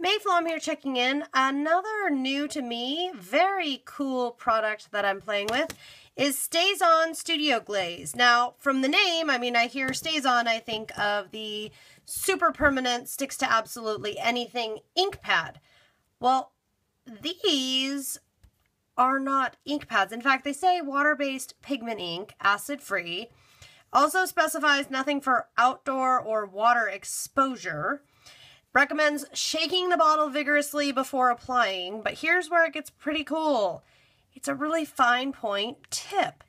Mayflow, I'm here checking in. Another new to me, very cool product that I'm playing with is Staz-On Glaze. Now, from the name, I hear Staz-On, I think of the super permanent, sticks to absolutely anything ink pad. Well, these are not ink pads. In fact, they say water-based pigment ink, acid-free. Also specifies nothing for outdoor or water exposure. Recommends shaking the bottle vigorously before applying, but here's where it gets pretty cool. It's a really fine point tip,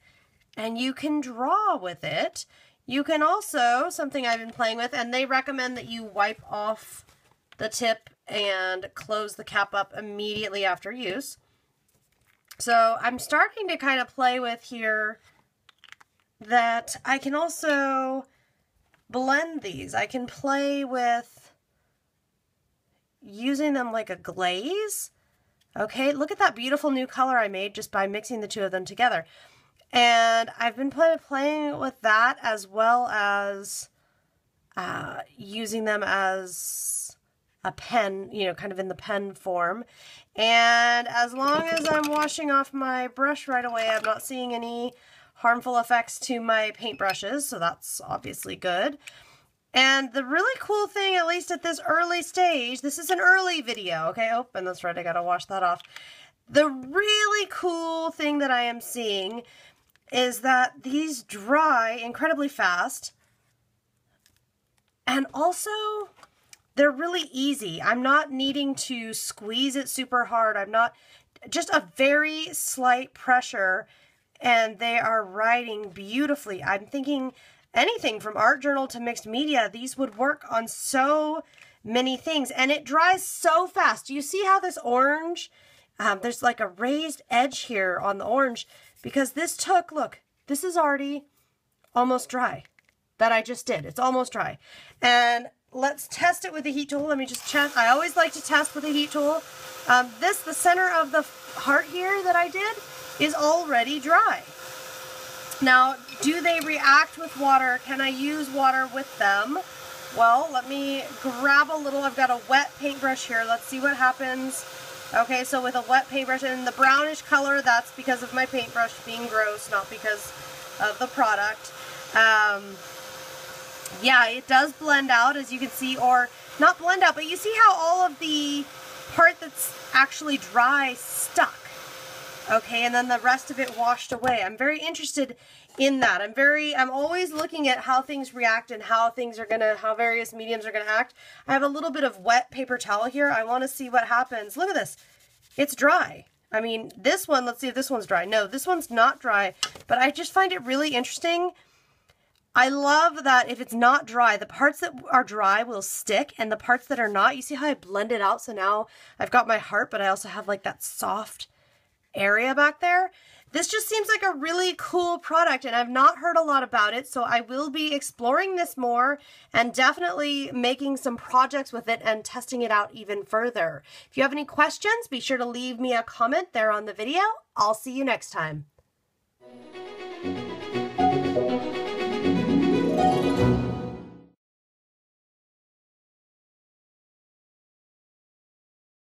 and you can draw with it. You can also, something I've been playing with, and they recommend that you wipe off the tip and close the cap up immediately after use. So I'm starting to kind of play with here that I can also blend these. I can play with using them like a glaze. Okay, look at that beautiful new color I made just by mixing the two of them together. And I've been playing with that as well as using them as a pen, you know, kind of in the pen form. And as long as I'm washing off my brush right away, I'm not seeing any harmful effects to my paintbrushes, so that's obviously good. And the really cool thing, at least at this early stage, this is an early video, okay? Oh, and that's right, I gotta wash that off. The really cool thing that I am seeing is that these dry incredibly fast, and also they're really easy. I'm not needing to squeeze it super hard. I'm not, just a very slight pressure, and they are writing beautifully. I'm thinking anything from art journal to mixed media, these would work on so many things, and it dries so fast. Do you see how this orange, there's like a raised edge here on the orange, because this took, look, this is already almost dry that I just did. It's almost dry. And let's test it with the heat tool. Let me just check. I always like to test with a heat tool. The center of the heart here that I did is already dry. Now, do they react with water? Can I use water with them? Well, let me grab a little. I've got a wet paintbrush here. Let's see what happens. Okay, so with a wet paintbrush and the brownish color, that's because of my paintbrush being gross, not because of the product. Yeah, it does blend out, as you can see, or not blend out, but you see how all of the part that's actually dry stuck. Okay, and then the rest of it washed away. I'm very interested in that. I'm always looking at how things react and how various mediums are gonna act. I have a little bit of wet paper towel here. I wanna see what happens. Look at this, it's dry. I mean, this one, let's see if this one's dry. No, this one's not dry, but I just find it really interesting. I love that if it's not dry, the parts that are dry will stick, and the parts that are not, you see how I blend it out? So now I've got my heart, but I also have like that soft area back there. This just seems like a really cool product, and I've not heard a lot about it, so I will be exploring this more and definitely making some projects with it and testing it out even further. If you have any questions, be sure to leave me a comment there on the video. I'll see you next time.